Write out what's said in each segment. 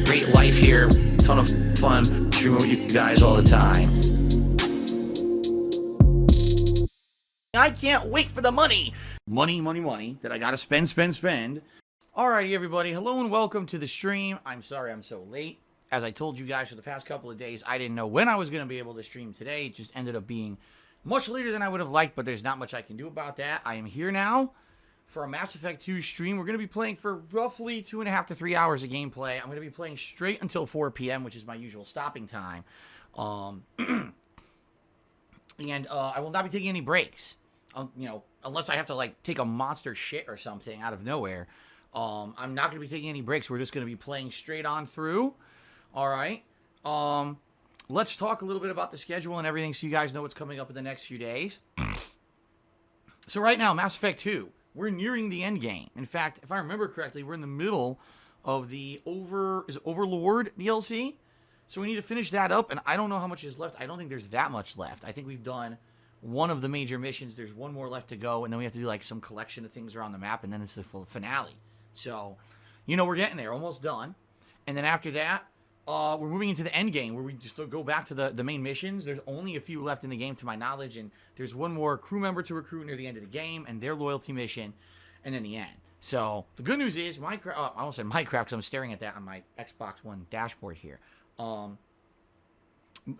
great life here. Ton of fun streaming with you guys all the time. I can't wait for the money. Money that I gotta spend. Alrighty, everybody. Hello and welcome to the stream. I'm sorry I'm so late. As I told you guys for the past couple of days, I didn't know when I was going to be able to stream today. It just ended up being much later than I would have liked, but there's not much I can do about that. I am here now for a Mass Effect 2 stream. We're going to be playing for roughly 2.5 to 3 hours of gameplay. I'm going to be playing straight until 4 p.m., which is my usual stopping time. And I will not be taking any breaks. Unless I have to, like, take a monster shit or something out of nowhere. I'm not going to be taking any breaks. We're just going to be playing straight on through. All right. Let's talk a little bit about the schedule and everything so you guys know what's coming up in the next few days. So right now, Mass Effect 2, we're nearing the end game. In fact, if I remember correctly, we're in the middle of the Overlord DLC. So we need to finish that up, and I don't know how much is left. I don't think there's that much left. I think we've done one of the major missions. There's one more left to go, and then we have to do like some collection of things around the map, and then it's the full finale. So, we're getting there, almost done. And then after that, we're moving into the end game where we just go back to the main missions. There's only a few left in the game to my knowledge, and there's one more crew member to recruit near the end of the game and their loyalty mission, and then the end. So the good news is Minecraft. I almost said Minecraft because I'm staring at that on my Xbox One dashboard here.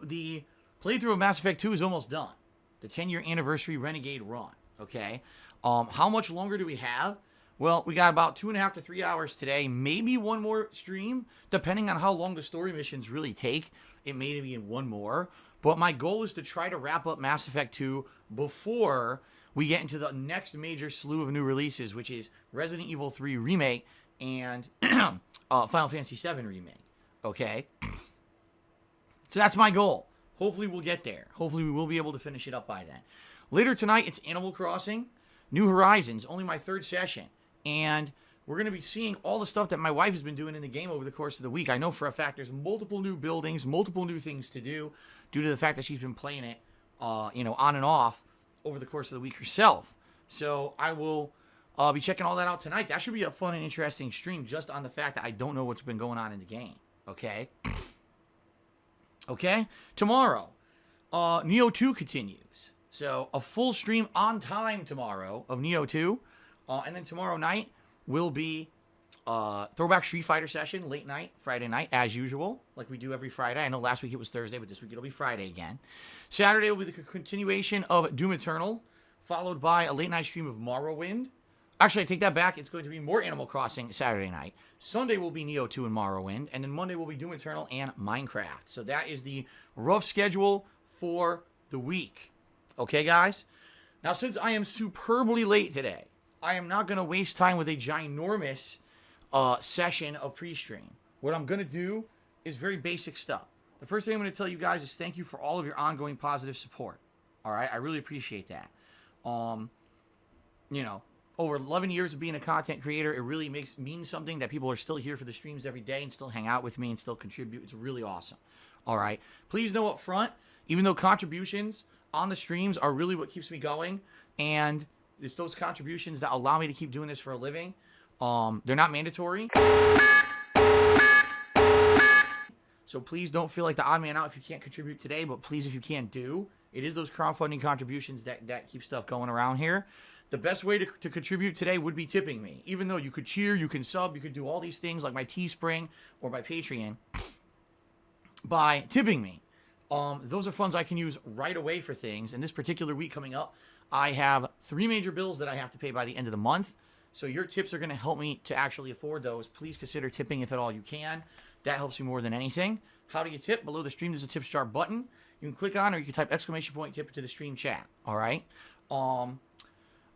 The playthrough of Mass Effect 2 is almost done. The 10-year anniversary Renegade run. Okay. How much longer do we have? Well, we got about 2.5 to 3 hours today. Maybe one more stream, depending on how long the story missions really take. It may be in one more. But my goal is to try to wrap up Mass Effect 2 before we get into the next major slew of new releases, which is Resident Evil 3 Remake and Final Fantasy 7 Remake. Okay? So that's my goal. Hopefully we'll get there. Hopefully we will be able to finish it up by then. Later tonight, it's Animal Crossing New Horizons, only my third session. And we're going to be seeing all the stuff that my wife has been doing in the game over the course of the week. I know for a fact there's multiple new buildings, multiple new things to do due to the fact that she's been playing it, on and off over the course of the week herself. So I will be checking all that out tonight. That should be a fun and interesting stream just on the fact that I don't know what's been going on in the game. Okay? Okay? Tomorrow, Neo 2 continues. So a full stream on time tomorrow of Neo 2. And then tomorrow night will be Throwback Street Fighter session, late night, Friday night, as usual, like we do every Friday. I know last week it was Thursday, but this week it'll be Friday again. Saturday will be the continuation of Doom Eternal, followed by a late night stream of Morrowind. Actually, I take that back. It's going to be more Animal Crossing Saturday night. Sunday will be Neo 2 and Morrowind, and then Monday will be Doom Eternal and Minecraft. So that is the rough schedule for the week. Okay, guys? Now, since I am superbly late today, I am not going to waste time with a ginormous session of pre-stream. What I'm going to do is very basic stuff. The first thing I'm going to tell you guys is thank you for all of your ongoing positive support. All right? I really appreciate that. Over 11 years of being a content creator, it really means something that people are still here for the streams every day and still hang out with me and still contribute. It's really awesome. All right? Please know up front, even though contributions on the streams are really what keeps me going, and it's those contributions that allow me to keep doing this for a living. They're not mandatory. So please don't feel like the odd man out if you can't contribute today, but please, if you can, do. It is those crowdfunding contributions that keep stuff going around here. The best way to contribute today would be tipping me. Even though you could cheer, you can sub, you could do all these things like my Teespring or my Patreon by tipping me. Those are funds I can use right away for things. And this particular week coming up, I have 3 major bills that I have to pay by the end of the month. So your tips are going to help me to actually afford those. Please consider tipping if at all you can. That helps me more than anything. How do you tip? Below the stream, there's a tips jar button. You can click on, or you can type exclamation point tip to the stream chat. All right.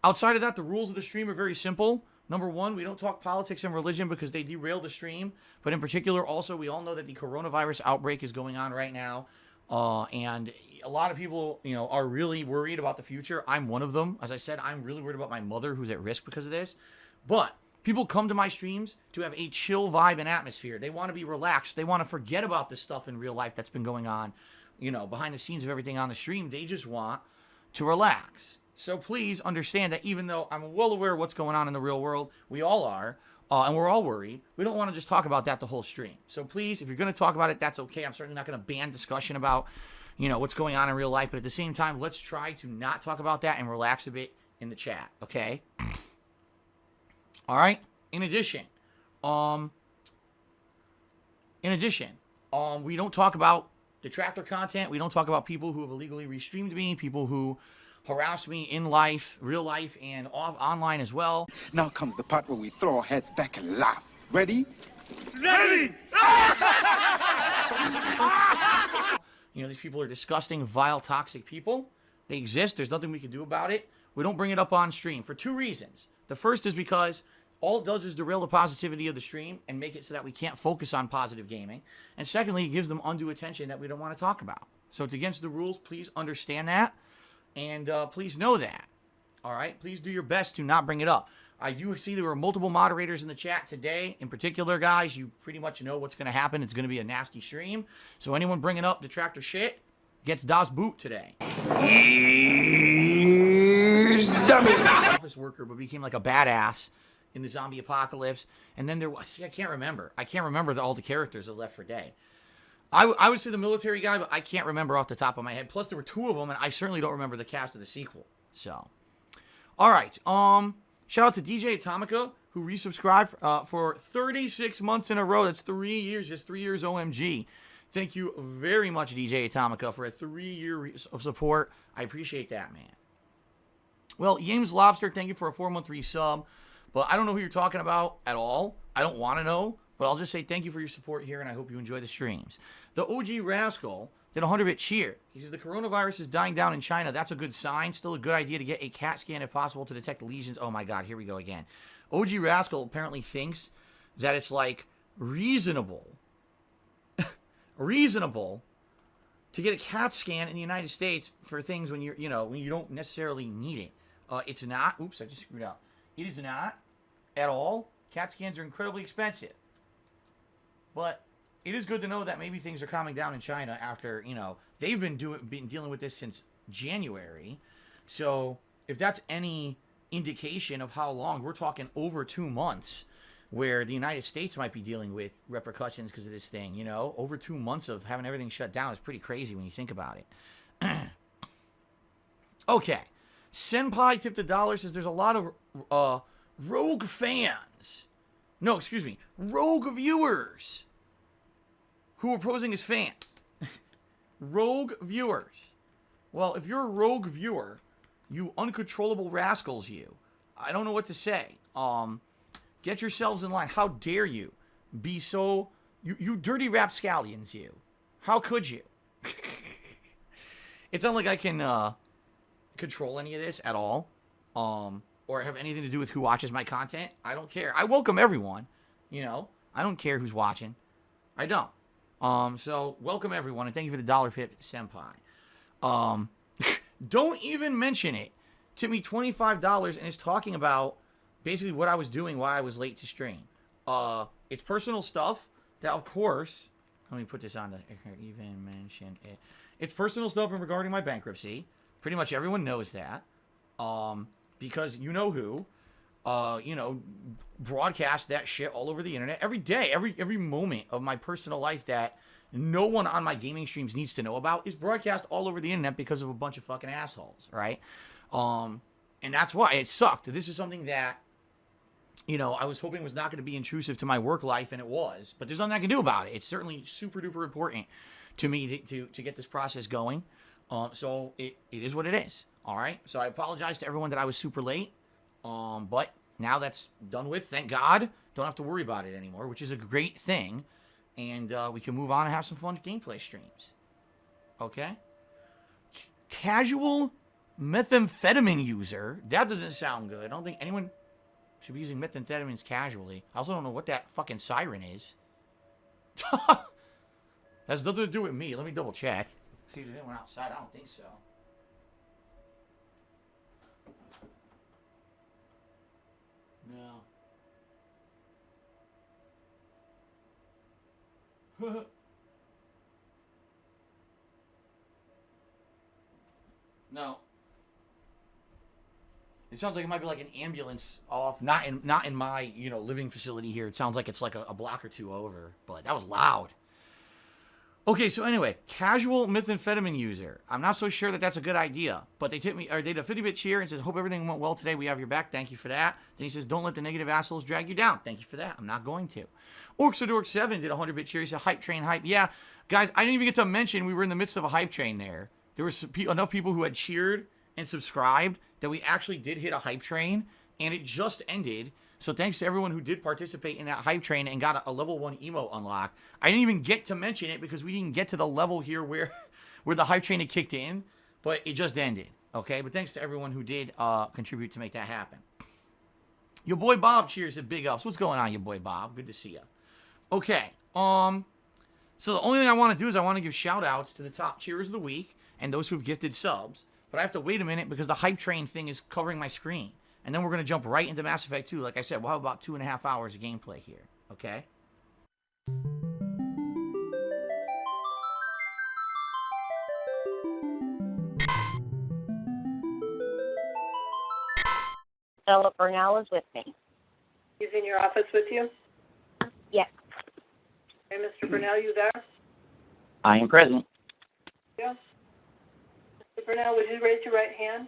Outside of that, the rules of the stream are very simple. Number 1, we don't talk politics and religion because they derail the stream. But in particular, also, we all know that the coronavirus outbreak is going on right now. And a lot of people, are really worried about the future. I'm one of them. As I said, I'm really worried about my mother who's at risk because of this. But people come to my streams to have a chill vibe and atmosphere. They want to be relaxed. They want to forget about this stuff in real life that's been going on, behind the scenes of everything on the stream. They just want to relax. So please understand that even though I'm well aware of what's going on in the real world, we all are, and we're all worried. We don't want to just talk about that the whole stream. So please, if you're going to talk about it, that's okay. I'm certainly not going to ban discussion about, what's going on in real life. But at the same time, let's try to not talk about that and relax a bit in the chat, okay? All right? In addition, we don't talk about detractor content. We don't talk about people who have illegally restreamed me, people who harass me in life, real life, and online as well. Now comes the part where we throw our heads back and laugh. Ready? Ready! These people are disgusting, vile, toxic people. They exist. There's nothing we can do about it. We don't bring it up on stream for 2 reasons. The first is because all it does is derail the positivity of the stream and make it so that we can't focus on positive gaming. And secondly, it gives them undue attention that we don't want to talk about. So it's against the rules. Please understand that. And please know that. All right? Please do your best to not bring it up. I do see there were multiple moderators in the chat today. In particular, guys, you pretty much know what's going to happen. It's going to be a nasty stream. So anyone bringing up detractor shit gets Das Boot today. He's dummy. Office worker, but became like a badass in the zombie apocalypse. And then there was, I can't remember all the characters of Left 4 Dead. I would say the military guy, but I can't remember off the top of my head. Plus, there were 2 of them, and I certainly don't remember the cast of the sequel. So, all right. Shout out to DJ Atomica, who resubscribed for 36 months in a row. That's 3 years. Just 3 years OMG. Thank you very much, DJ Atomica, for a 3-year of support. I appreciate that, man. Well, Yames Lobster, thank you for a 4-month resub. But I don't know who you're talking about at all. I don't want to know. But I'll just say thank you for your support here, and I hope you enjoy the streams. The OG Rascal did a 100-bit cheer. He says, the coronavirus is dying down in China. That's a good sign. Still a good idea to get a CAT scan if possible to detect lesions. Oh, my God. Here we go again. OG Rascal apparently thinks that it's, like, reasonable to get a CAT scan in the United States for things when when you don't necessarily need it. It's not. Oops, I just screwed up. It is not at all. CAT scans are incredibly expensive. But it is good to know that maybe things are calming down in China after, they've been dealing with this since January. So if that's any indication of how long, we're talking over 2 months where the United States might be dealing with repercussions because of this thing, Over 2 months of having everything shut down is pretty crazy when you think about it. Okay. Senpai tipped $1, says there's a lot of rogue fans. No, excuse me. Rogue viewers who are posing as fans. Rogue viewers. Well, if you're a rogue viewer, you uncontrollable rascals, you. I don't know what to say. Get yourselves in line. How dare you be so... You dirty rapscallions, you. How could you? It's not like I can control any of this at all. Or have anything to do with who watches my content. I don't care. I welcome everyone. I don't care who's watching. I don't. So welcome everyone, and thank you for the $1 senpai. Don't even mention it. Tipped me $25 and is talking about basically what I was doing, why I was late to stream. It's personal stuff that, of course, let me put this on the even mention it. It's personal stuff regarding my bankruptcy. Pretty much everyone knows that. Because you know who, broadcast that shit all over the internet every day, every moment of my personal life that no one on my gaming streams needs to know about is broadcast all over the internet because of a bunch of fucking assholes, right? And that's why it sucked. This is something that, I was hoping was not going to be intrusive to my work life, and it was, but there's nothing I can do about it. It's certainly super duper important to me to get this process going. So it is what it is. All right. So I apologize to everyone that I was super late. But now that's done with. Thank God. Don't have to worry about it anymore, which is a great thing. And we can move on and have some fun gameplay streams. Okay. Casual methamphetamine user. That doesn't sound good. I don't think anyone should be using methamphetamines casually. I also don't know what that fucking siren is. Has nothing to do with me. Let me double check. See if there's anyone outside. I don't think so. No. No. It sounds like it might be like an ambulance off, not in my living facility here. It sounds like it's like a block or two over, but that was loud. Okay, so anyway, casual methamphetamine user. I'm not so sure that that's a good idea, but they did a 50-bit cheer and says, hope everything went well today. We have your back. Thank you for that. Then he says, don't let the negative assholes drag you down. Thank you for that. I'm not going to. Orxodork7 did a 100-bit cheer. He said, hype train, hype. Yeah, guys, I didn't even get to mention we were in the midst of a hype train there. There was enough people who had cheered and subscribed that we actually did hit a hype train, and it just ended. So thanks to everyone who did participate in that hype train and got a level 1 emote unlock. I didn't even get to mention it because we didn't get to the level here where the hype train had kicked in, but it just ended. Okay, but thanks to everyone who did contribute to make that happen. Your boy Bob cheers at Big Ups. What's going on, your boy Bob? Good to see you. Okay, so the only thing I want to do is I want to give shout outs to the top cheerers of the week and those who've gifted subs. But I have to wait a minute because the hype train thing is covering my screen. And then we're going to jump right into Mass Effect 2. Like I said, we'll have about 2.5 hours of gameplay here. Okay? Philip Burnell is with me. He's in your office with you? Yes. Hey, Mr. Burnell, you there? I am present. Yeah. Mr. Burnell, would you raise your right hand?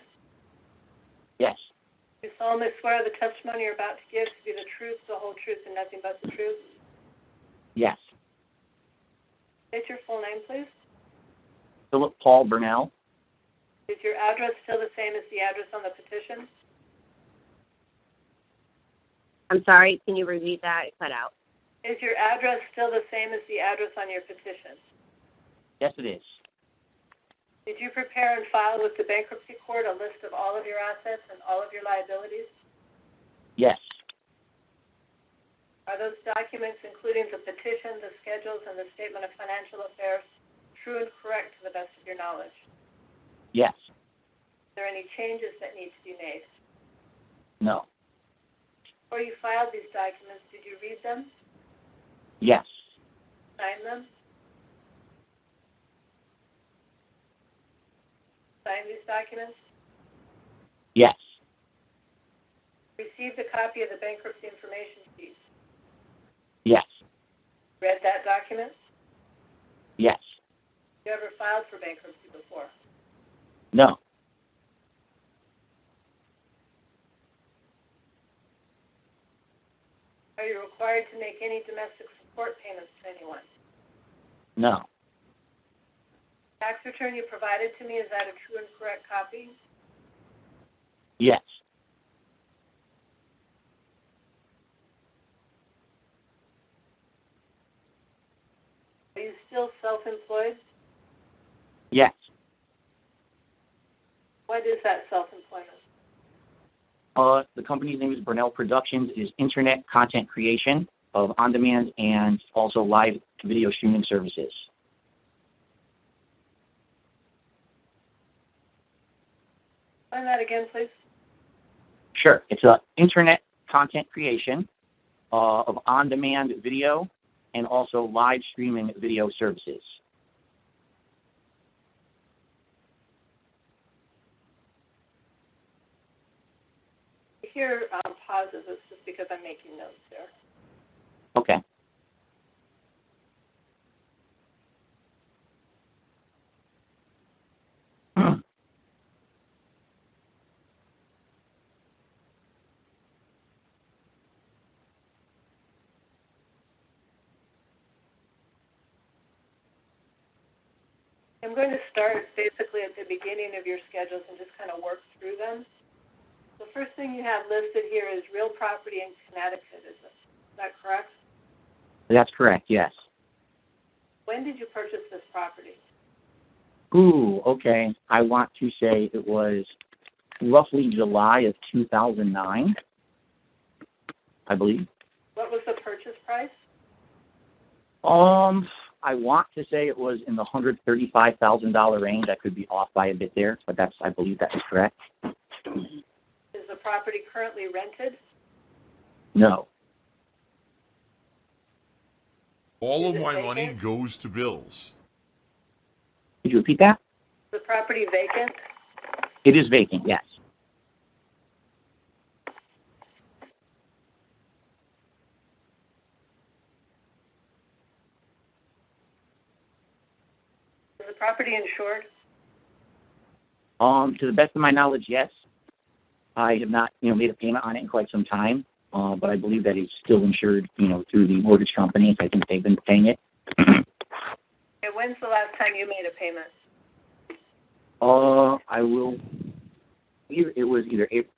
Yes. You solemnly swear the testimony you're about to give to be the truth, the whole truth, and nothing but the truth? Yes. State your full name, please. Philip Paul Burnell. Is your address still the same as the address on the petition? I'm sorry, can you repeat that? It cut out. Is your address still the same as the address on your petition? Yes, it is. Did you prepare and file with the bankruptcy court a list of all of your assets and all of your liabilities? Yes. Are those documents, including the petition, the schedules, and the statement of financial affairs, true and correct to the best of your knowledge? Yes. Are there any changes that need to be made? No. Before you filed these documents, did you read them, Yes. sign them? Sign these documents? Yes. Received a copy of the bankruptcy information sheet. Yes. Read that document? Yes. You ever filed for bankruptcy before? No. Are you required to make any domestic support payments to anyone? No. Tax return you provided to me, is that a true and correct copy? Yes. Are you still self-employed? Yes. What is that self-employment? The company's name is Burnell Productions. It is internet content creation of on-demand and also live video streaming services. Find that again, please. Sure. It's internet content creation of on-demand video and also live streaming video services. Here, pauses. It's just because I'm making notes there. Okay. I'm going to start basically at the beginning of your schedules and just kind of work through them. The first thing you have listed here is real property in Connecticut, is that correct? That's correct, yes. When did you purchase this property? Ooh, okay. I want to say it was roughly July of 2009, I believe. What was the purchase price? I want to say it was in the $135,000 range. I could be off by a bit there, but I believe that is correct. Is the property currently rented? No. All Is of it my vacant? money goes to bills. Could you repeat that? Is the property vacant? It is vacant, yes. property insured? To the best of my knowledge, yes. I have not, made a payment on it in quite some time, but I believe that it's still insured, through the mortgage company. I think they've been paying it. Okay, when's the last time you made a payment? I will. It was either April.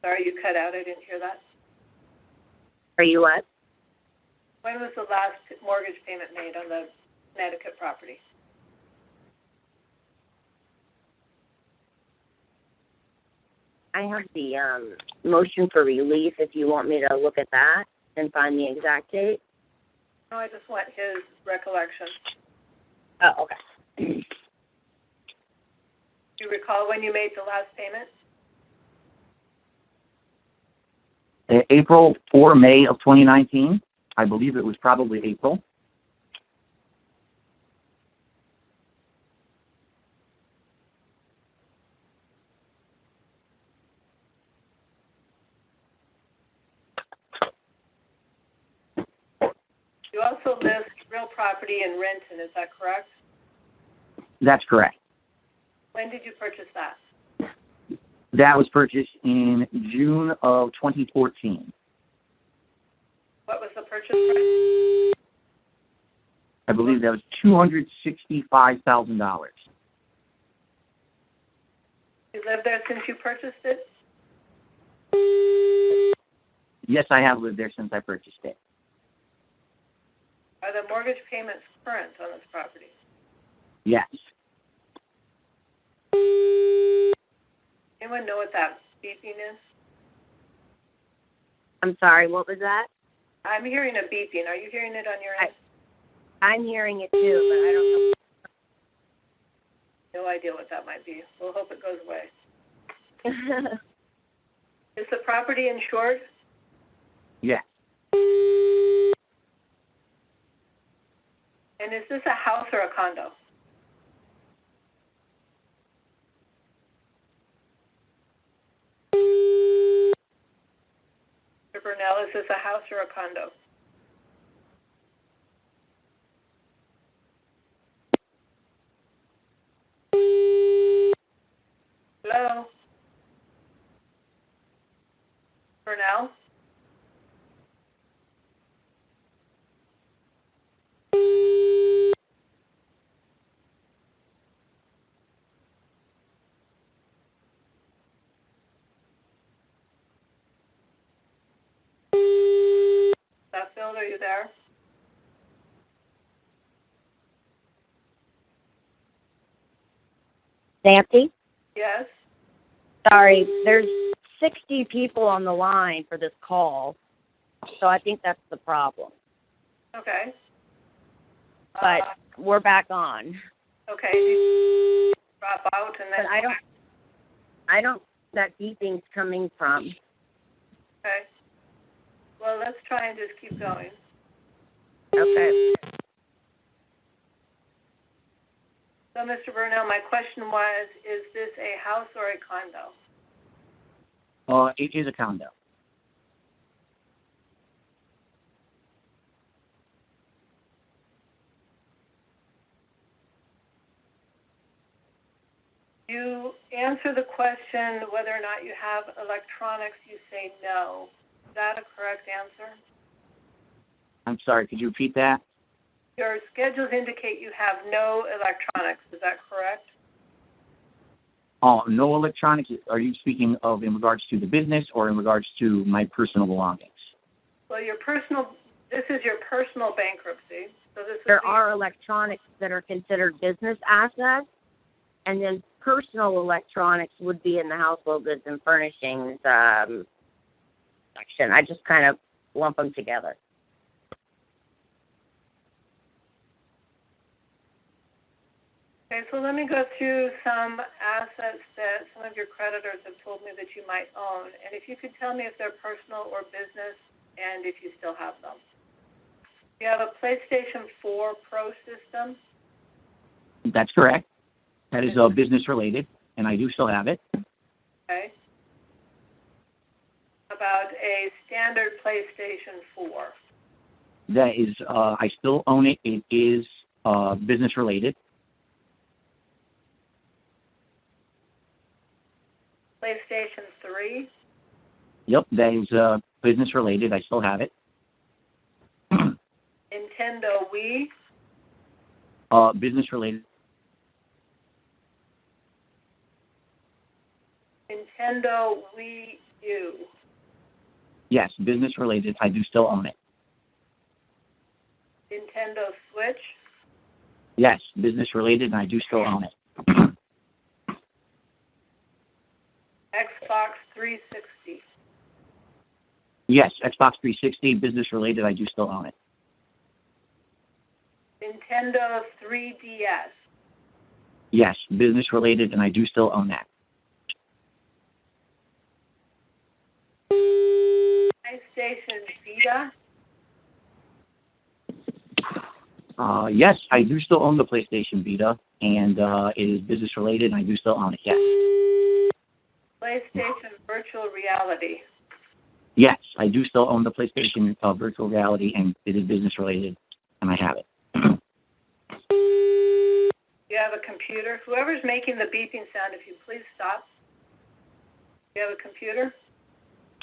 Sorry, you cut out. I didn't hear that. Are you what? When was the last mortgage payment made on the Connecticut property? I have the motion for release if you want me to look at that and find the exact date. No, I just want his recollection. Oh, okay. Do you recall when you made the last payment? April or May of 2019. I believe it was probably April. You also list real property in Renton, is that correct? That's correct. When did you purchase that? That was purchased in June of 2014. What was the purchase price? I believe that was $265,000. You lived there since you purchased it? Yes, I have lived there since I purchased it. Are the mortgage payments current on this property? Yes. Anyone know what that beeping is? I'm sorry, what was that? I'm hearing a beeping. Are you hearing it on your end? I'm hearing it too, but I No idea what that might be. We'll hope it goes away. don't know. Is the property insured? Yes. And is this a house or a condo? Mr. Burnell, is this a house or a condo? Hello? Burnell? Suffield, are you there? Nancy? Yes? Sorry, there's 60 people on the line for this call, so I think that's the problem. Okay. But we're back on. Okay. Did you drop out and then... But I don't, that beeping's coming from. Okay. Well, let's try and just keep going. Okay. So, Mr. Burnell, my question was, is this a house or a condo? It is a condo. You answer the question whether or not you have electronics, you say no. Is that a correct answer? I'm sorry, could you repeat that? Your schedules indicate you have no electronics. Is that correct? No electronics. Are you speaking of in regards to the business or in regards to my personal belongings? Well, this is your personal bankruptcy. So There are electronics that are considered business assets, and then personal electronics would be in the household goods and furnishings section. I just kind of lump them together. Okay, so let me go through some assets that some of your creditors have told me that you might own. And if you could tell me if they're personal or business and if you still have them. You have a PlayStation 4 Pro system. That's correct. That is business related, and I do still have it. Okay. About a standard PlayStation 4. That is, I still own it. It is business related. PlayStation 3, Yep, that is business related. I still have it. Nintendo Wii, Business related. Nintendo Wii U, Yes, business related. I do still own it. Nintendo Switch, Yes, business related, and I do still own it. Xbox 360, Yes, Xbox 360, business related. I do still own it. Nintendo 3DS, Yes, business related, and I do still own that. PlayStation Vita, Yes, I do still own the PlayStation Vita, and it is business related, and I do still own it. Yes. PlayStation Virtual Reality, Yes, I do still own the PlayStation Virtual Reality, and it is business related, and I have it. you have a computer. Whoever's making the beeping sound, if you please stop. You have a computer?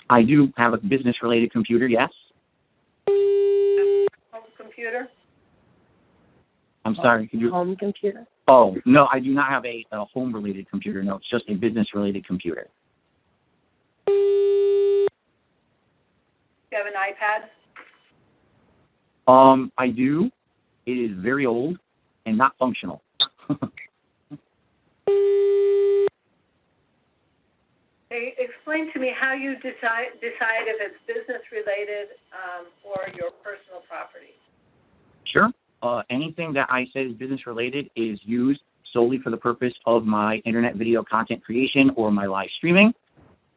I do have a business related computer. Yes. Home computer? I'm sorry. Could you? Home computer. Oh no, I do not have a home related computer. No, it's just a business related computer. You have an iPad? I do. It is very old and not functional. Hey, explain to me how you decide if it's business related or your personal property. Sure. Anything that I say is business related is used solely for the purpose of my internet video content creation or my live streaming.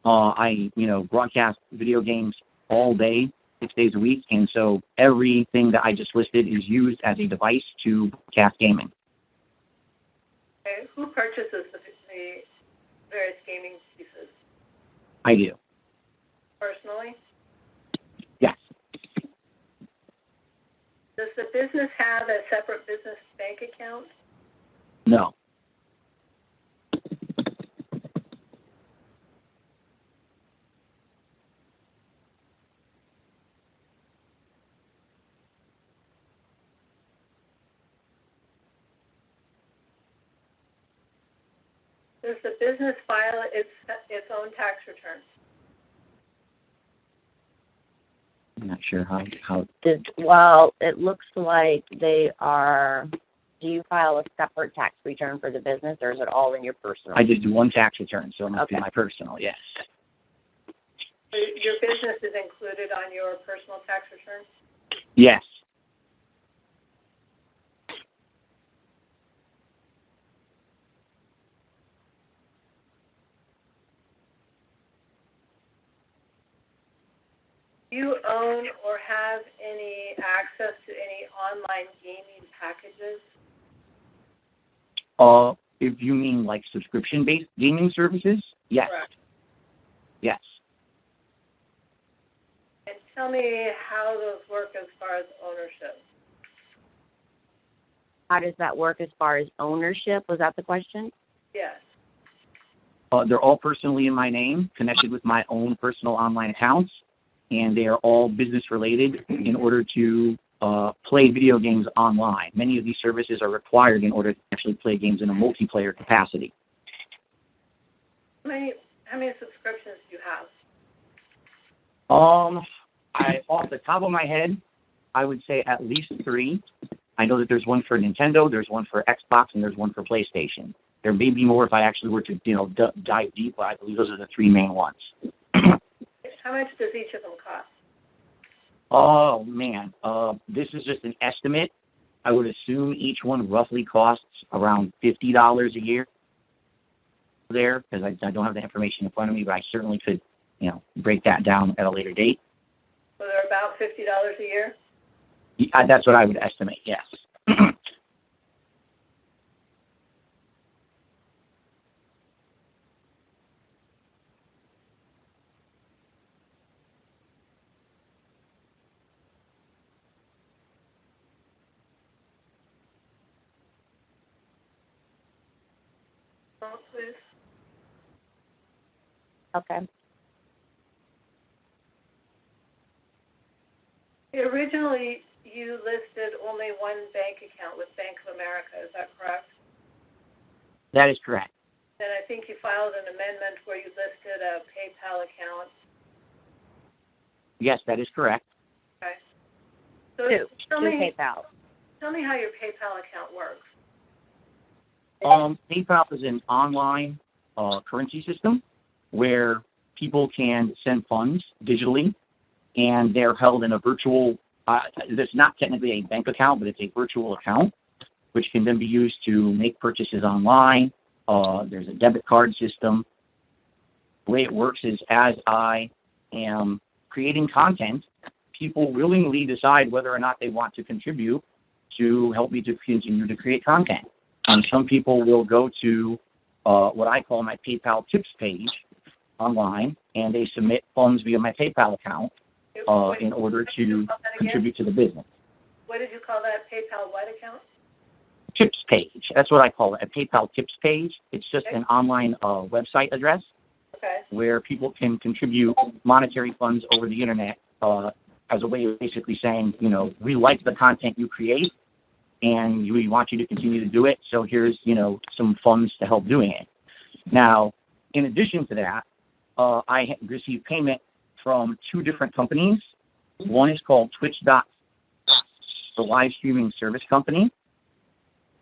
I broadcast video games all day, 6 days a week, and so everything that I just listed is used as a device to broadcast gaming. Okay, who purchases the various gaming pieces? I do. Personally? Yes. Does the business have a separate business bank account? No. Does the business file its own tax return? I'm not sure how. Well, it looks like they are. Do you file a separate tax return for the business, or is it all in your personal? I just do one tax return, so it must be Okay. my personal. Yes. So your business is included on your personal tax return? Yes. Do you own or have any access to any online gaming packages? If you mean like subscription-based gaming services, yes. Correct. Yes. And tell me how those work as far as ownership. How does that work as far as ownership? Was that the question? Yes. They're all personally in my name, connected with my own personal online accounts, and they are all business related in order to play video games online. Many of these services are required in order to actually play games in a multiplayer capacity. How many subscriptions do you have? Off the top of my head, I would say at least 3. I know that there's one for Nintendo, there's one for Xbox, and there's one for PlayStation. There may be more if I actually were to, dive deep, but I believe those are the 3 main ones. How much does each of them cost? Oh, man. This is just an estimate. I would assume each one roughly costs around $50 a year there, because I don't have the information in front of me, but I certainly could, break that down at a later date. So they're about $50 a year? Yeah, that's what I would estimate, yes. Oh, please. Okay. Originally, you listed only one bank account with Bank of America. Is that correct? That is correct. Then I think you filed an amendment where you listed a PayPal account. Yes, that is correct. Okay. So Two tell me PayPal. how your PayPal account works. PayPal is an online currency system where people can send funds digitally, and they're held in a virtual, it's not technically a bank account, but it's a virtual account, which can then be used to make purchases online. There's a debit card system. The way it works is as I am creating content, people willingly decide whether or not they want to contribute to help me to continue to create content. And some people will go to what I call my PayPal tips page online, and they submit funds via my PayPal account in order to contribute to the business. What did you call that? PayPal what account? Tips page. That's what I call it, a PayPal tips page. It's just an online website address where people can contribute monetary funds over the internet as a way of basically saying, you know, we like the content you create and we want you to continue to do it, so here's, you know, some funds to help doing it. Now, in addition to that, I received payment from two different companies. One is called Twitch.tv, the live streaming service company.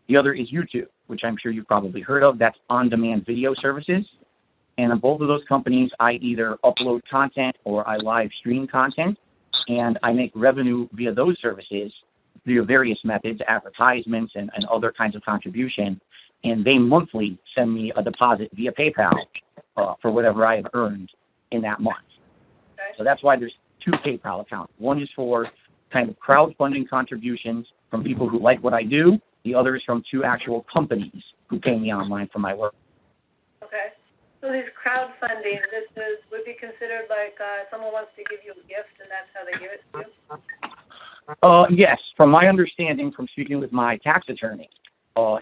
The other is YouTube, which I'm sure you've probably heard of. That's on-demand video services. And on both of those companies, I either upload content or I live stream content, and I make revenue via those services via various methods, advertisements and other kinds of contribution. And they monthly send me a deposit via PayPal for whatever I have earned in that month. So that's why there's two PayPal accounts. One is for kind of crowdfunding contributions from people who like what I do. The other is from two actual companies who pay me online for my work. Okay. So these crowdfunding, would be considered like someone wants to give you a gift and that's how they give it to you? Yes, from my understanding from speaking with my tax attorney, a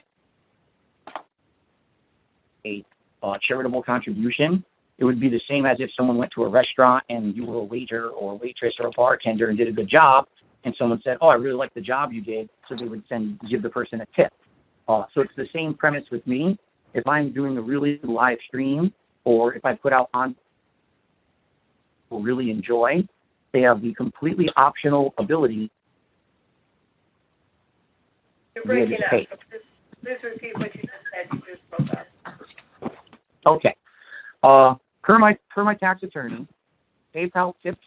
charitable contribution, it would be the same as if someone went to a restaurant and you were a waiter or a waitress or a bartender and did a good job, and someone said, oh, I really like the job you did, so they would give the person a tip. So it's the same premise with me. If I'm doing a really good live stream, or if I put out on people really enjoy, they have the completely optional ability. You're breaking up. Please repeat what you just said. You just broke up. Okay. Per my tax attorney, PayPal tips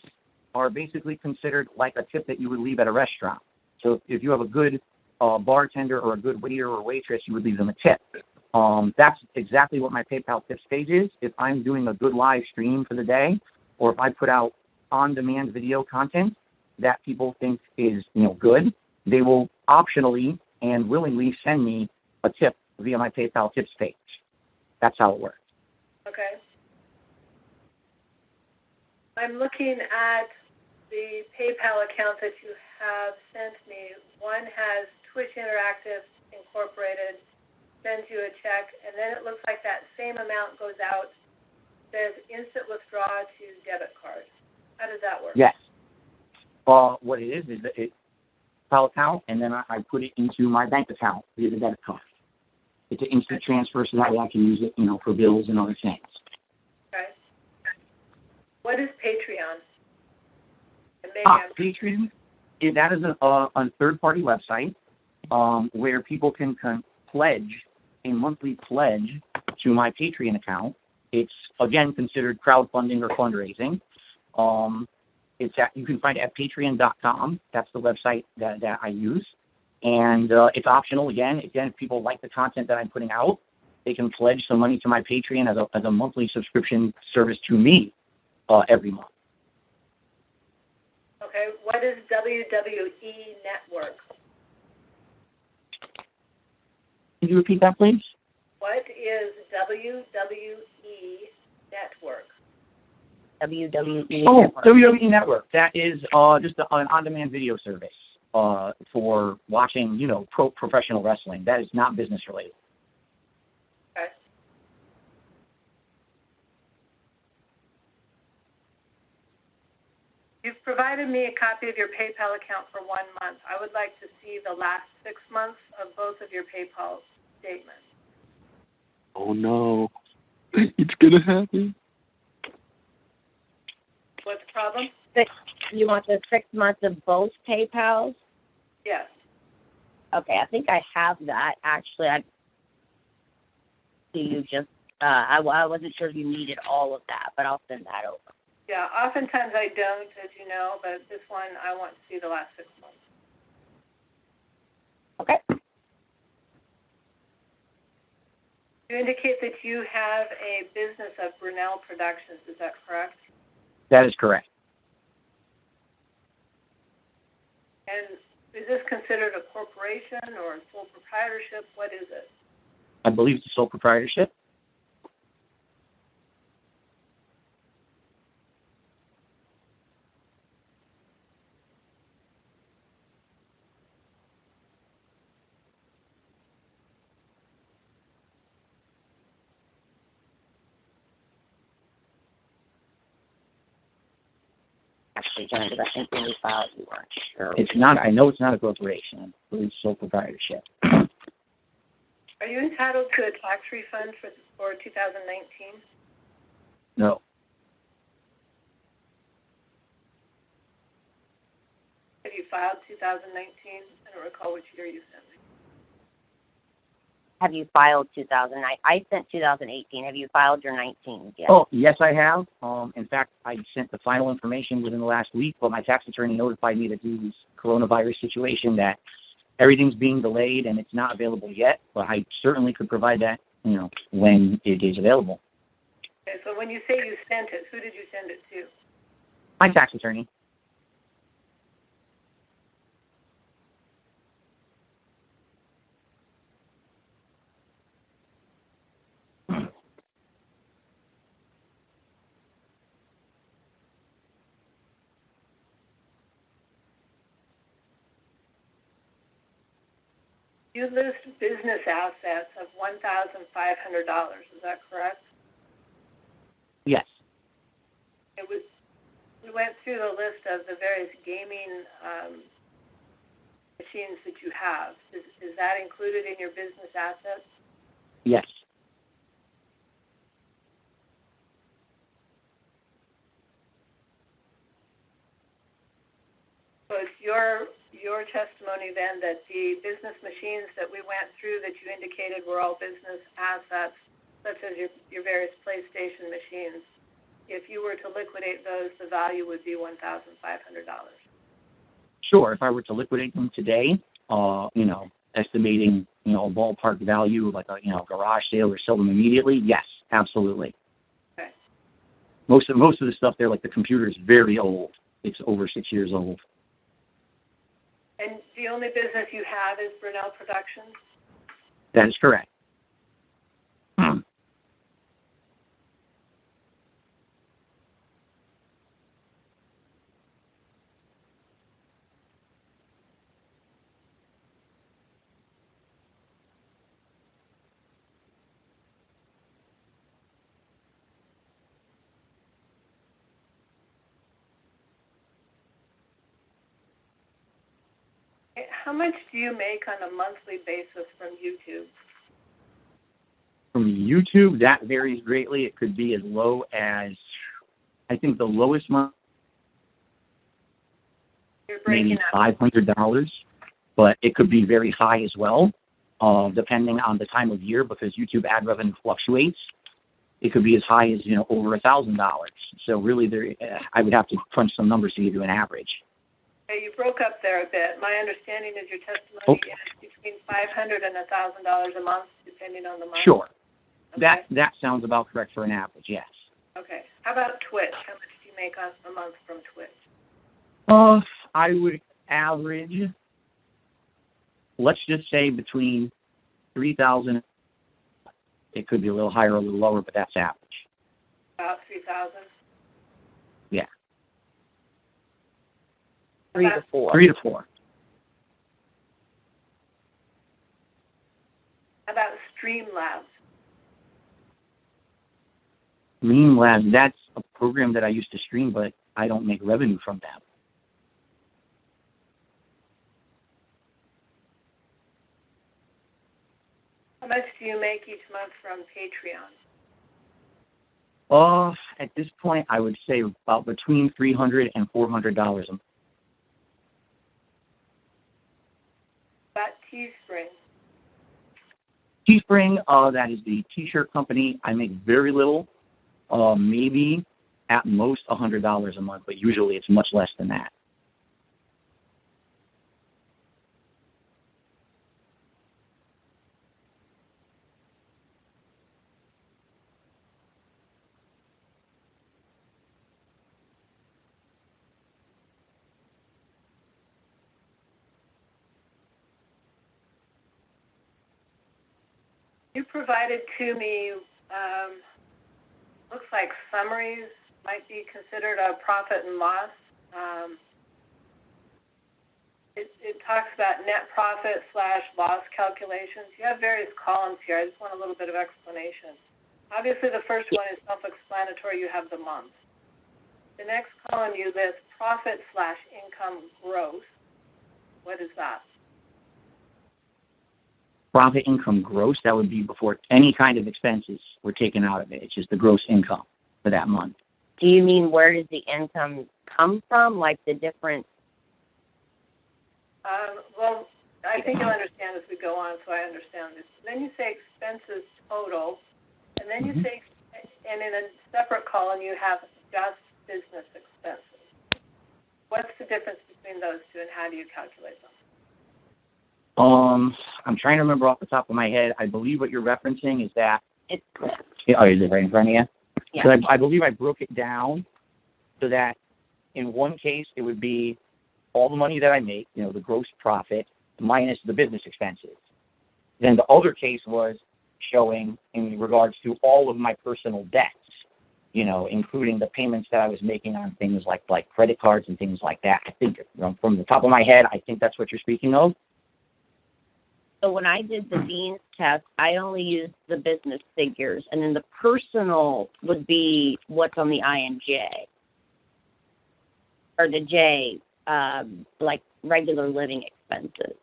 are basically considered like a tip that you would leave at a restaurant. So if you have a good bartender or a good waiter or waitress, you would leave them a tip. That's exactly what my PayPal tips page is. If I'm doing a good live stream for the day, or if I put out on-demand video content that people think is, you know, good, they will optionally and willingly send me a tip via my PayPal tips page. That's how it works. Okay. I'm looking at the PayPal account that you have sent me. One has Twitch Interactive Incorporated, sends you a check, and then it looks like that same amount goes out, says instant withdraw to debit card. How does that work? Yes. What it is that it's PayPal account, and then I put it into my bank account via the debit card. It's an instant transfer, so that way I can use it, you know, for bills and other things. Okay. What is Patreon? Patreon, that is a third-party website where people can pledge a monthly pledge to my Patreon account. It's, again, considered crowdfunding or fundraising. You can find it at patreon.com. That's the website that I use. And it's optional, again. If people like the content that I'm putting out, they can pledge some money to my Patreon as a monthly subscription service to me every month. Okay. What is WWE Network? Can you repeat that, please? What is WWE Network? WWE Oh, Network. WWE Network. That is just an on-demand video service for watching, you know, professional wrestling. That is not business related. Okay. You've provided me a copy of your PayPal account for 1 month. I would like to see the last 6 months of both of your PayPal statements. Oh no, it's gonna happen. What's the problem? You want the 6 months of both PayPals? Yes. Okay, I think I have that. Actually, I wasn't sure if you needed all of that, but I'll send that over. Yeah, oftentimes I don't, as you know, but this one I want to see the last 6 months. Okay. You indicate that you have a business of Brunel Productions, is that correct? That is correct. And is this considered a corporation or a sole proprietorship? What is it? I believe it's a sole proprietorship. Actually, John, because I think when we filed, you weren't sure. It's not. I know it's not a corporation. I believe it's sole proprietorship. Are you entitled to a tax refund for 2019? No. Have you filed 2019? I don't recall which year you sent me. Have you filed 2009? I sent 2018. Have you filed your 19 yet? Oh, yes, I have. In fact, I sent the final information within the last week, but my tax attorney notified me that due to this coronavirus situation that everything's being delayed and it's not available yet, but I certainly could provide that, when it is available. Okay, so when you say you sent it, who did you send it to? My tax attorney. You list business assets of $1,500, is that correct? Yes. We went through the list of the various gaming machines that you have. Is that included in your business assets? Yes. So it's your testimony then that the business machines that we went through that you indicated were all business assets, such as your various PlayStation machines. If you were to liquidate those, the value would be $1,500. Sure. If I were to liquidate them today, estimating, a ballpark value like a, garage sale or sell them immediately, yes, absolutely. Okay. Most of the stuff there, like the computer, is very old. It's over 6 years old. And the only business you have is Brunel Productions? That is correct. How much do you make on a monthly basis from YouTube? From YouTube, that varies greatly. It could be as low as, I think the lowest month, maybe $500, but it could be very high as well, depending on the time of year, because YouTube ad revenue fluctuates. It could be as high as, over $1,000. So really, I would have to crunch some numbers to give you an average. Okay, you broke up there a bit. My understanding is your testimony is between $500 and $1,000 a month, depending on the month. Sure. Okay. That sounds about correct for an average, yes. Okay. How about Twitch? How much do you make a month from Twitch? I would average, let's just say between 3,000. It could be a little higher or a little lower, but that's average. About 3,000. Yeah. 3 to 4. 3 to 4. How about Streamlabs? Streamlabs, that's a program that I used to stream, but I don't make revenue from them. How much do you make each month from Patreon? At this point, I would say about between $300 and $400 a month. About Teespring. Teespring, that is the T-shirt company. I make very little, maybe at most $100 a month, but usually it's much less than that. You provided to me, looks like summaries might be considered a profit and loss. It talks about net profit / loss calculations. You have various columns here. I just want a little bit of explanation. Obviously, the first one is self-explanatory. You have the month. The next column, you list profit / income gross. What is that? Profit income gross, that would be before any kind of expenses were taken out of it. It's just the gross income for that month. Do you mean where does the income come from, like the different? Well, I think you'll understand as we go on, so I understand this. Then you say expenses total, and then you say, and in a separate column you have just business expenses. What's the difference between those two, and how do you calculate them? I'm trying to remember off the top of my head. I believe what you're referencing is that. It's Oh, is it right in front of you? Yeah. So I believe I broke it down so that in one case it would be all the money that I make, the gross profit minus the business expenses. Then the other case was showing in regards to all of my personal debts, including the payments that I was making on things like credit cards and things like that. I think from the top of my head, I think that's what you're speaking of. So when I did the Dean's test, I only used the business figures, and then the personal would be what's on the INJ or the J, like regular living expenses.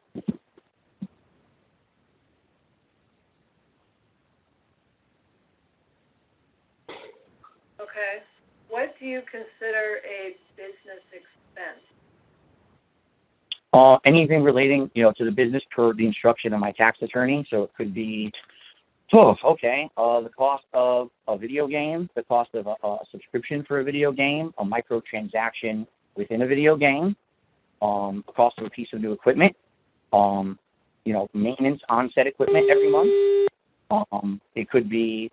Okay. What do you consider a business expense? Anything relating, to the business per the instruction of my tax attorney. So it could be, the cost of a video game, the cost of a subscription for a video game, a microtransaction within a video game, the cost of a piece of new equipment, maintenance on said equipment every month. It could be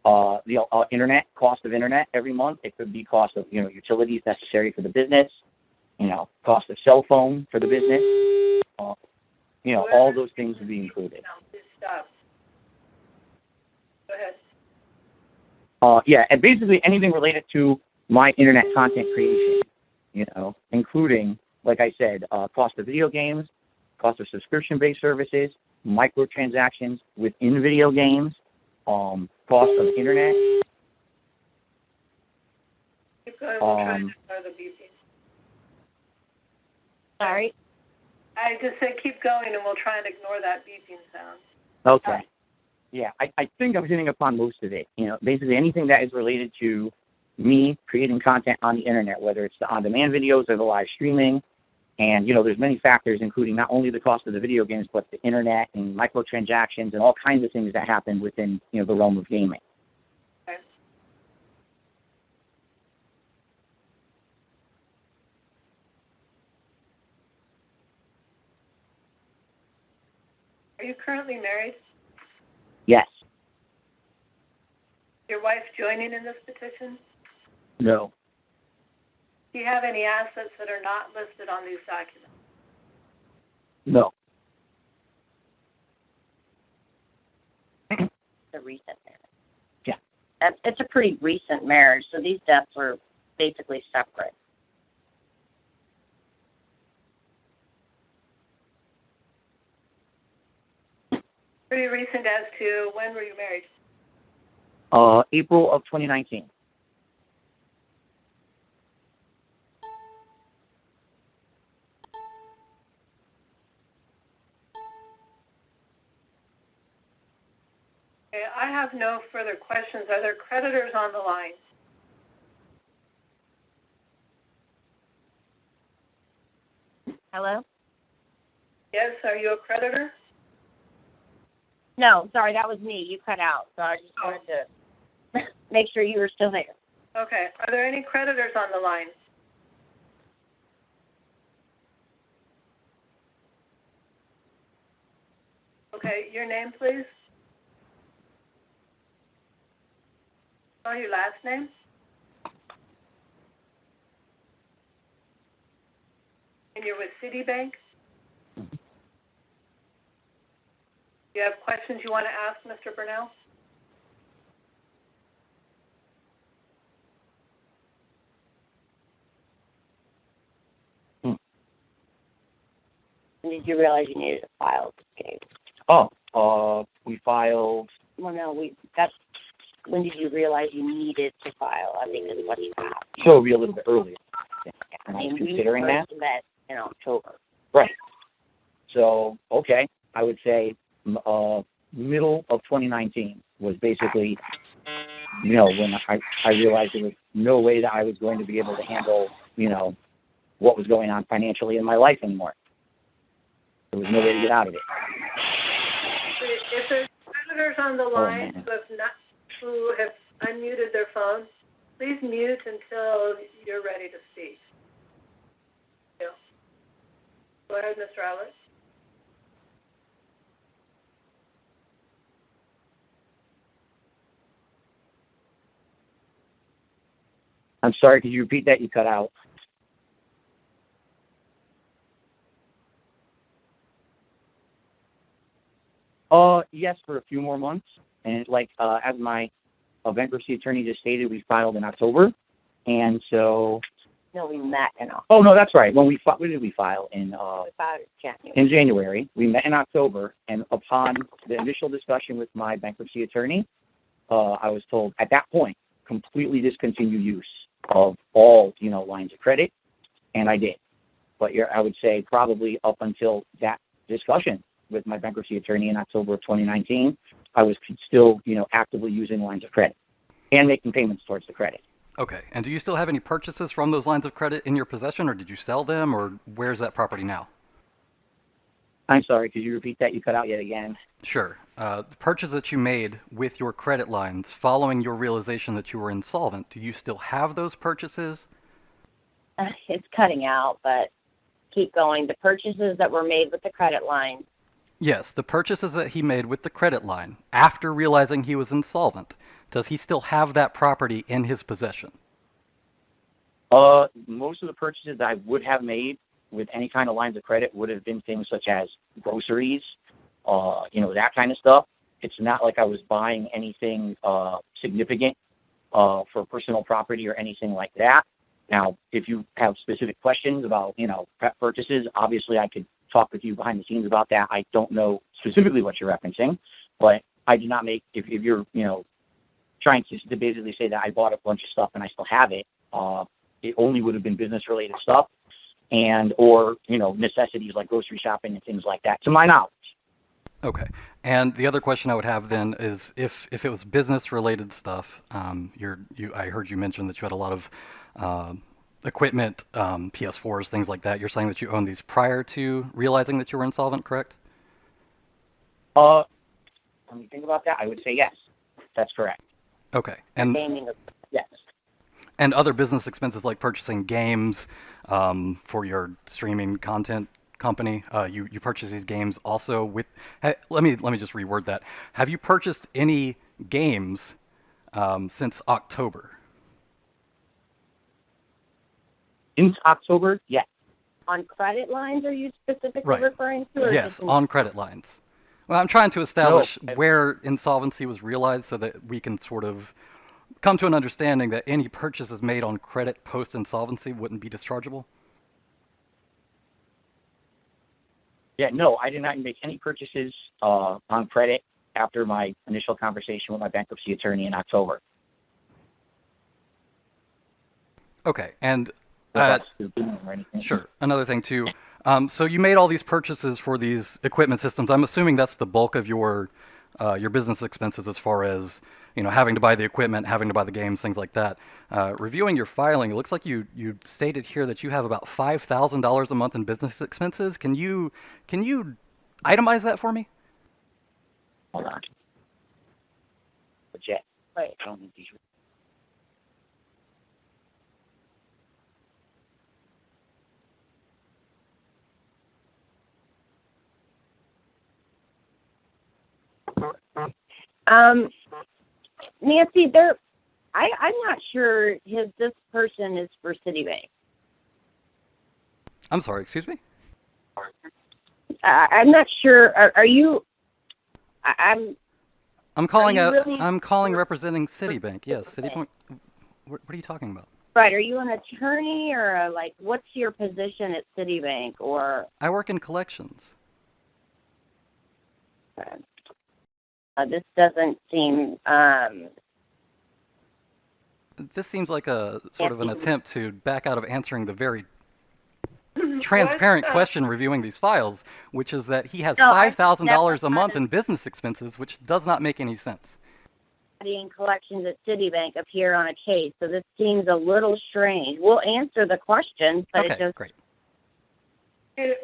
the internet, cost of internet every month. It could be cost of, utilities necessary for the business. Cost of cell phone for the business, all those things would be included. Stop. Go ahead. And basically anything related to my internet content creation, including, like I said, cost of video games, cost of subscription-based services, microtransactions within video games, cost of internet. Keep going. We'll try to ignore the beeping. Sorry? I just said keep going, and we'll try and ignore that beeping sound. Okay. Yeah, I think I'm hitting upon most of it. Basically anything that is related to me creating content on the internet, whether it's the on-demand videos or the live streaming. And, there's many factors, including not only the cost of the video games, but the internet and microtransactions and all kinds of things that happen within, the realm of gaming. Okay. Are you currently married? Yes. Your wife joining in this petition? No. Do you have any assets that are not listed on these documents? No. A recent marriage. Yeah. It's a pretty recent marriage, so these deaths were basically separate. Pretty recent as to when were you married? April of 2019. have no further questions. Are there creditors on the line? Hello? Yes, are you a creditor? No, sorry, that was me. You cut out, so I just wanted to make sure you were still there. Okay. Are there any creditors on the line? Okay, your name, please? Oh, your last name? And you're with Citibank? Do you have questions you want to ask, Mr. Burnell? And did you realize you needed to file this case? We filed. Well, no, that's, when did you realize you needed to file? I think is what you asked. So it'll be a little bit earlier. And I was And considering we that. first met in October. Right. So, okay, I would say middle of 2019 was basically, when I realized there was no way that I was going to be able to handle, what was going on financially in my life anymore. There was no way to get out of it. If there's creditors on the line who have unmuted their phone, please mute until you're ready to speak. Yeah. Go ahead, Mr. Alex. I'm sorry, could you repeat that? You cut out. Yes, for a few more months. And as my bankruptcy attorney just stated, we filed in October. And so... No, we met in October. Oh, no, that's right. When did we file? In January. In January. We met in October. And upon the initial discussion with my bankruptcy attorney, I was told at that point, completely discontinue use of all, lines of credit. And I did. But I would say probably up until that discussion with my bankruptcy attorney in October of 2019, I was still, actively using lines of credit and making payments towards the credit. Okay. And do you still have any purchases from those lines of credit in your possession, or did you sell them, or where's that property now? I'm sorry, could you repeat that? You cut out yet again. Sure. The purchase that you made with your credit lines following your realization that you were insolvent, do you still have those purchases? It's cutting out, but keep going. The purchases that were made with the credit line. Yes, the purchases that he made with the credit line after realizing he was insolvent. Does he still have that property in his possession? Most of the purchases that I would have made with any kind of lines of credit would have been things such as groceries, that kind of stuff. It's not like I was buying anything significant for personal property or anything like that. Now, if you have specific questions about, prep purchases, obviously I could talk with you behind the scenes about that. I don't know specifically what you're referencing, but I did not make, if you're, trying to basically say that I bought a bunch of stuff and I still have it, it only would have been business-related stuff or, necessities like grocery shopping and things like that, to my knowledge. Okay. And the other question I would have then is if it was business-related stuff, I heard you mention that you had a lot of equipment, PS4s, things like that. You're saying that you owned these prior to realizing that you were insolvent, correct? When you think about that, I would say yes. That's correct. Okay. And yes. And other business expenses like purchasing games for your streaming content company. You purchase these games also with. Let me just reword that. Have you purchased any games since October? Since October, yes. On credit lines, are you specifically referring to? Or yes, on credit lines. Well, I'm trying to establish where insolvency was realized so that we can sort of come to an understanding that any purchases made on credit post-insolvency wouldn't be dischargeable. Yeah, no, I did not make any purchases on credit after my initial conversation with my bankruptcy attorney in October. Okay, and sure. Another thing too. So you made all these purchases for these equipment systems. I'm assuming that's the bulk of your your business expenses as far as, having to buy the equipment, having to buy the games, things like that. Reviewing your filing, it looks like you stated here that you have about $5,000 a month in business expenses. Can you itemize that for me? Hold on. But yeah, Right. I don't think these. Nancy, I'm not sure this person is for Citibank. I'm sorry, excuse me? I'm not sure. Are you? I'm calling Are you really I'm calling for- representing Citibank. Yes, Citibank? Citibank. What are you talking about? Right. Are you an attorney or what's your position at Citibank or? I work in collections. This doesn't seem. This seems like a sort of an attempt to back out of answering the very transparent question reviewing these files, which is that he has No, I've $5,000 a never month had in business expenses, which does not make any sense. in collections at Citibank appear on a case, so this seems a little strange. We'll answer the questions, but Okay, it just. great.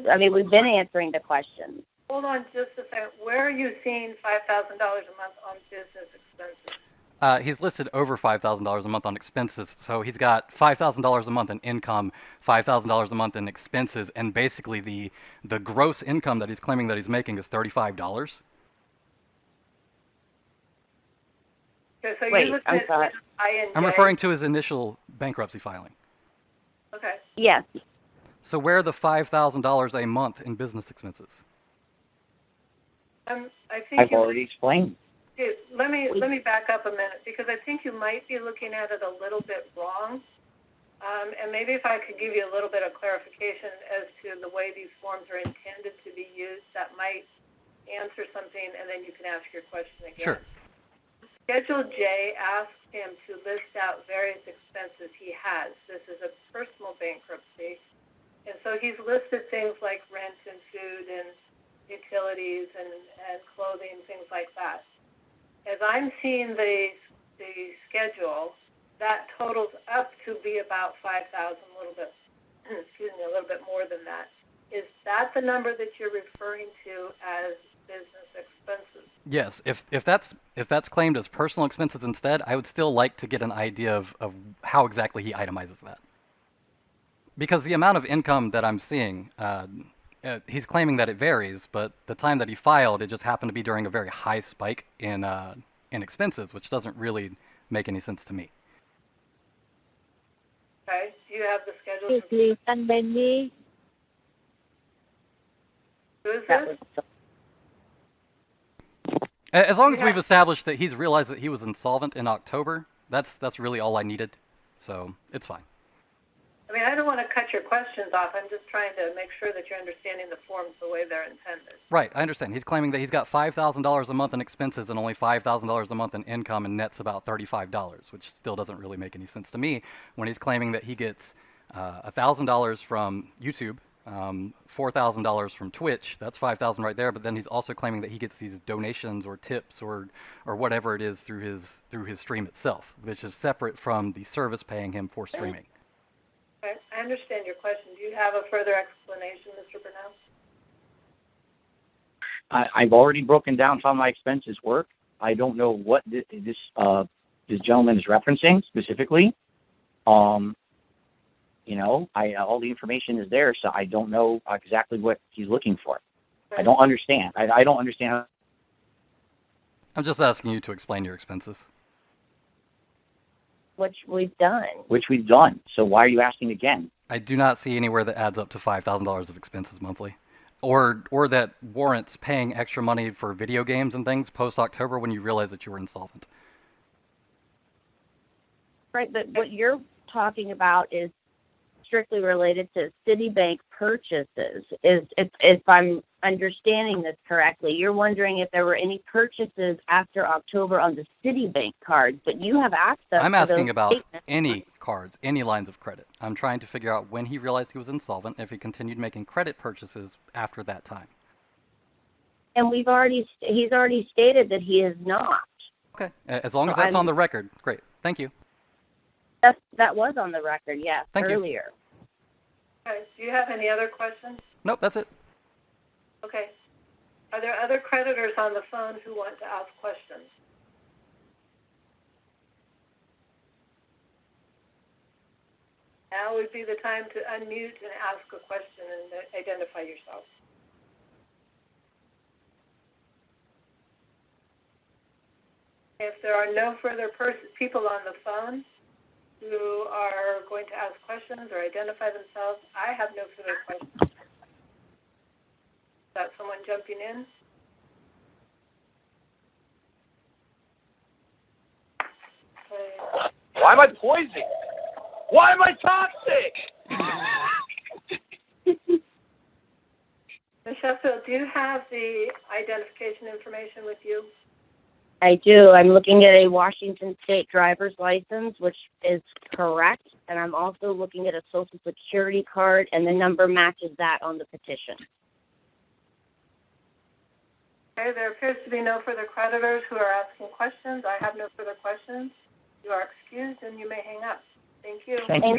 I mean, we've been answering the questions. Hold on just a second. Where are you seeing $5,000 a month on business expenses? He's listed over $5,000 a month on expenses, so he's got $5,000 a month in income, $5,000 a month in expenses, and basically the gross income that he's claiming that he's making is $35. Okay, so Wait, you're looking I'm at sorry. INJ. I'm referring to his initial bankruptcy filing. Okay. Yes. So where are the $5,000 a month in business expenses? I think I've already explained. let me back up a minute because I think you might be looking at it a little bit wrong. And maybe if I could give you a little bit of clarification as to the way these forms are intended to be used, that might answer something, and then you can ask your question again. Sure. Schedule J asks him to list out various expenses he has. This is a personal bankruptcy. And so he's listed things like rent and food and utilities and clothing, things like that. As I'm seeing the schedule, that totals up to be about 5,000, a little bit, a little bit more than that. Is that the number that you're referring to as business expenses? Yes, if that's claimed as personal expenses instead, I would still like to get an idea of how exactly he itemizes that. Because the amount of income that I'm seeing, he's claiming that it varies, but the time that he filed, it just happened to be during a very high spike in expenses, which doesn't really make any sense to me. Okay. Do you have the schedule? Please, and Benny. Who is this? As long as we've established that he's realized that he was insolvent in October, that's really all I needed, so it's fine. I mean, I don't want to cut your questions off. I'm just trying to make sure that you're understanding the forms the way they're intended. Right, I understand. He's claiming that he's got $5,000 a month in expenses and only $5,000 a month in income, and nets about $35, which still doesn't really make any sense to me when he's claiming that he gets $1,000 from YouTube, $4,000 from Twitch. That's $5,000 right there. But then he's also claiming that he gets these donations or tips or whatever it is through his stream itself, which is separate from the service paying him for streaming. Okay. I understand your question. Do you have a further explanation, Mr. Burnell? I've already broken down how my expenses work. I don't know what this gentleman is referencing specifically. All the information is there, so I don't know exactly what he's looking for. Okay. I don't understand. I don't understand how. I'm just asking you to explain your expenses. Which we've done. So why are you asking again? I do not see anywhere that adds up to $5,000 of expenses monthly, or that warrants paying extra money for video games and things post-October when you realize that you were insolvent. Right, but what you're talking about is strictly related to Citibank purchases. If I'm understanding this correctly, you're wondering if there were any purchases after October on the Citibank cards, but you have access. I'm asking about statements. any cards, any lines of credit. I'm trying to figure out when he realized he was insolvent, if he continued making credit purchases after that time. And he's already stated that he is not. Okay, as long as So that's on the record. Great, thank you. That was on the record, yes, Thank you. earlier. Okay, do you have any other questions? Nope, that's it. Okay. Are there other creditors on the phone who want to ask questions? Now would be the time to unmute and ask a question and identify yourself. If there are no further people on the phone who are going to ask questions or identify themselves, I have no further questions. Is that someone jumping in? Okay. Why am I poisoned? Why am I toxic? Ms. Sheffield, do you have the identification information with you? I do. I'm looking at a Washington State driver's license, which is correct, and I'm also looking at a Social Security card, and the number matches that on the petition. Okay, there appears to be no further creditors who are asking questions. I have no further questions. You are excused, and you may hang up. Thank you. Thank you.